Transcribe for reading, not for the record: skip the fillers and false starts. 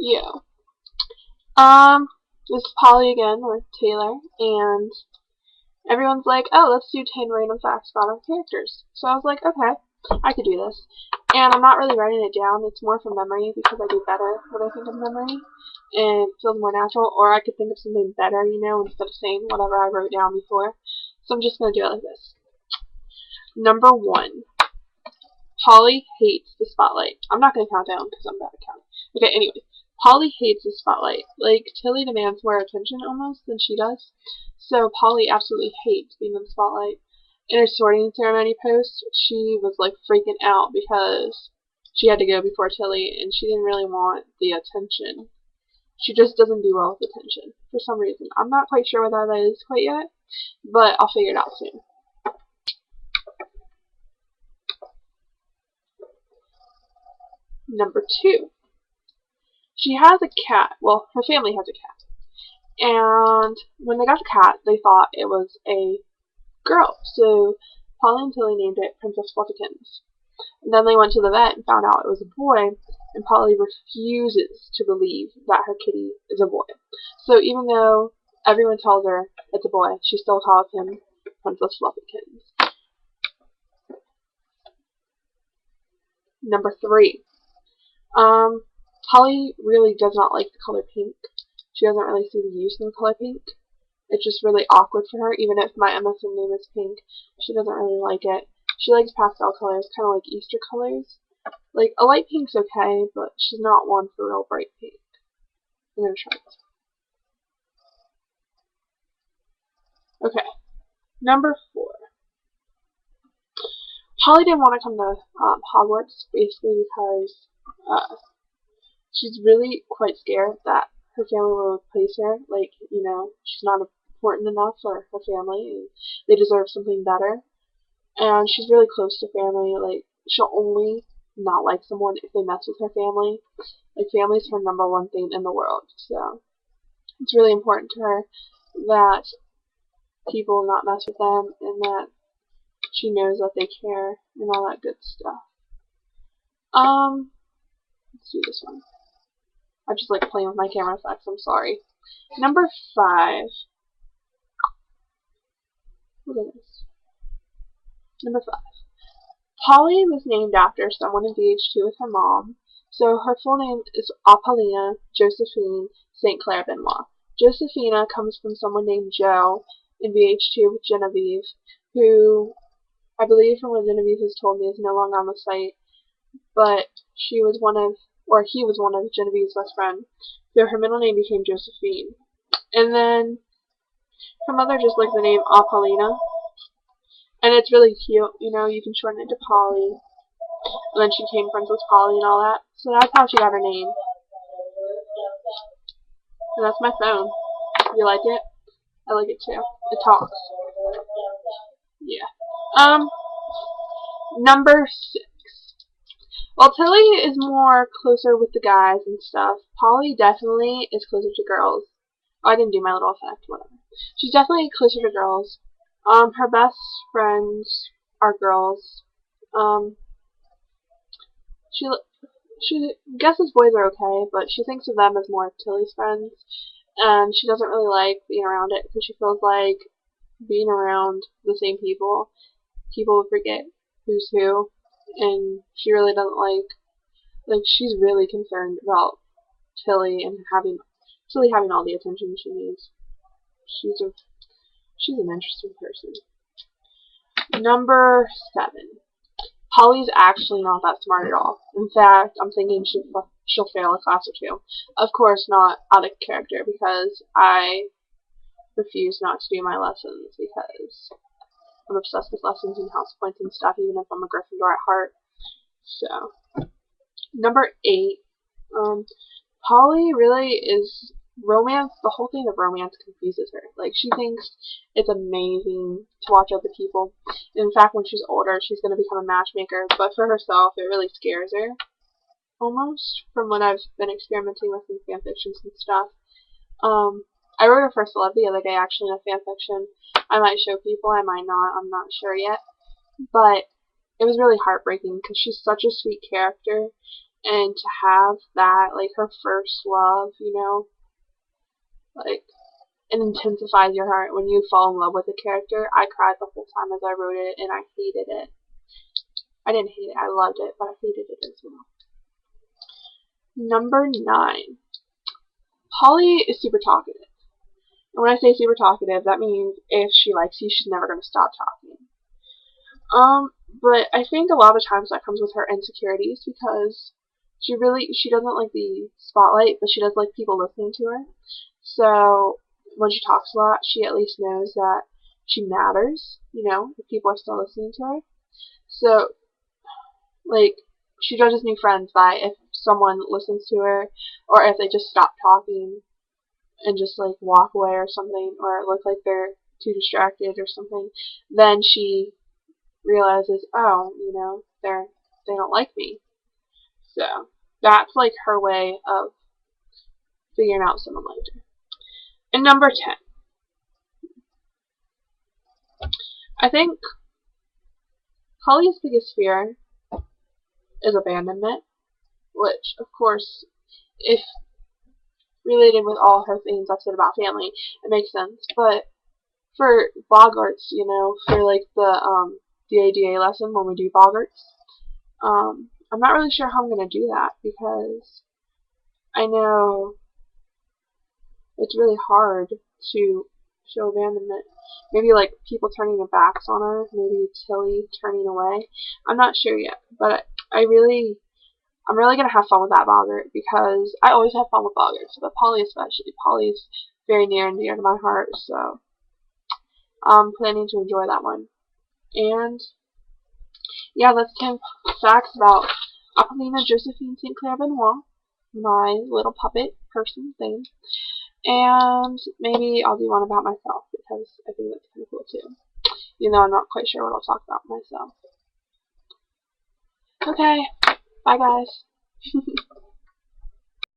Yeah. Um, this is Polly again with Taylor, and everyone's like, oh, let's do 10 random facts about our characters. So I was like, okay, I could do this. And I'm not really writing it down, it's more from memory because I do better when I think of memory, and it feels more natural, or I could think of something better, instead of saying whatever I wrote down before. So I'm just going to do it like this. Number 1. Polly hates the spotlight. I'm not going to count down because I'm bad at counting. Okay, anyway. Polly hates the spotlight. Like, Tilly demands more attention almost than she does. So Polly absolutely hates being in the spotlight. In her sorting ceremony post, she was like freaking out because she had to go before Tilly and she didn't really want the attention. She just doesn't do well with attention for some reason. I'm not quite sure what that is quite yet, but I'll figure it out soon. Number 2. She has a cat. Well, her family has a cat. And when they got the cat, they thought it was a girl. So Polly and Tilly named it Princess Fluffykins. And then they went to the vet and found out it was a boy, and Polly refuses to believe that her kitty is a boy. So even though everyone tells her it's a boy, she still calls him Princess Fluffykins. Number 3. Polly really does not like the color pink. She doesn't really see the use in the color pink. It's just really awkward for her, even if my MSN name is pink. She doesn't really like it. She likes pastel colors, kind of like Easter colors. Like, a light pink's okay, but she's not one for real bright pink. I'm gonna try this. Okay. Number 4. Polly didn't want to come to Hogwarts, basically because she's really quite scared that her family will replace her. Like, she's not important enough for her family, and they deserve something better. And she's really close to family. Like, she'll only not like someone if they mess with her family. Like, family's her number 1 thing in the world. So it's really important to her that people not mess with them, and that she knows that they care and all that good stuff. Let's do this one. I just like playing with my camera effects, I'm sorry. Number 5. What is this? Number 5. Polly was named after someone in VH2 with her mom, so her full name is Apollina Josephine St. Clair Benoit. Josephina comes from someone named Joe in VH2 with Genevieve, who I believe from what Genevieve has told me is no longer on the site, but he was one of Genevieve's best friends, so her middle name became Josephine. And then her mother just liked the name Apollina, and it's really cute, you can shorten it to Polly, and then she became Princess Polly and all that, so that's how she got her name. And that's my phone. You like it? I like it too. It talks. Yeah. Number 6. While Tilly is more closer with the guys and stuff, Polly definitely is closer to girls. Oh, I didn't do my little effect, whatever. She's definitely closer to girls. Her best friends are girls. She guesses boys are okay, but she thinks of them as more of Tilly's friends, and she doesn't really like being around it because she feels like being around the same people will forget who's who, and she really doesn't like she's really concerned about Tilly and having all the attention she needs. She's an interesting person. Number 7. Polly's actually not that smart at all. In fact, I'm thinking she'll fail a class or 2. Of course, not out of character, because I refuse not to do my lessons because I'm obsessed with lessons and house points and stuff, even if I'm a Gryffindor at heart. So, number 8. Polly really is romance. The whole thing of romance confuses her. Like, she thinks it's amazing to watch other people. In fact, when she's older, she's going to become a matchmaker. But for herself, it really scares her, almost, from what I've been experimenting with in fanfictions and stuff. I wrote her first love the other day, actually, in a fanfiction. I might show people, I might not, I'm not sure yet. But it was really heartbreaking because she's such a sweet character, and to have that, like, her first love, you know, like, it intensifies your heart when you fall in love with a character. I cried the whole time as I wrote it, and I hated it. I didn't hate it, I loved it, but I hated it as well. Number 9. Polly is super talkative. And when I say super talkative, that means if she likes you, she's never going to stop talking. But I think a lot of times that comes with her insecurities because she doesn't like the spotlight, but she does like people listening to her. So when she talks a lot, she at least knows that she matters, you know, if people are still listening to her. So, like, she judges new friends by if someone listens to her or if they just stop talking and just, like, walk away or something, or look like they're too distracted or something. Then she realizes, oh, you know, they don't like me. So that's like her way of figuring out someone liked her. And number 10. I think Holly's biggest fear is abandonment, which, of course, if related with all her things I've said about family, it makes sense. But for Boggarts, you know, for like the ADA lesson when we do Boggarts, I'm not really sure how I'm going to do that because I know it's really hard to show abandonment. Maybe like people turning their backs on her, maybe Tilly turning away. I'm not sure yet, but I'm really gonna have fun with that Boggart because I always have fun with Boggarts, but Polly especially. Polly's very near and dear to my heart, so I'm planning to enjoy that one. And yeah, that's 10 facts about Apollina Josephine St. Clair Benoit, my little puppet person thing. And maybe I'll do one about myself because I think that's kind of cool too. Even though I'm not quite sure what I'll talk about myself. Okay, bye guys.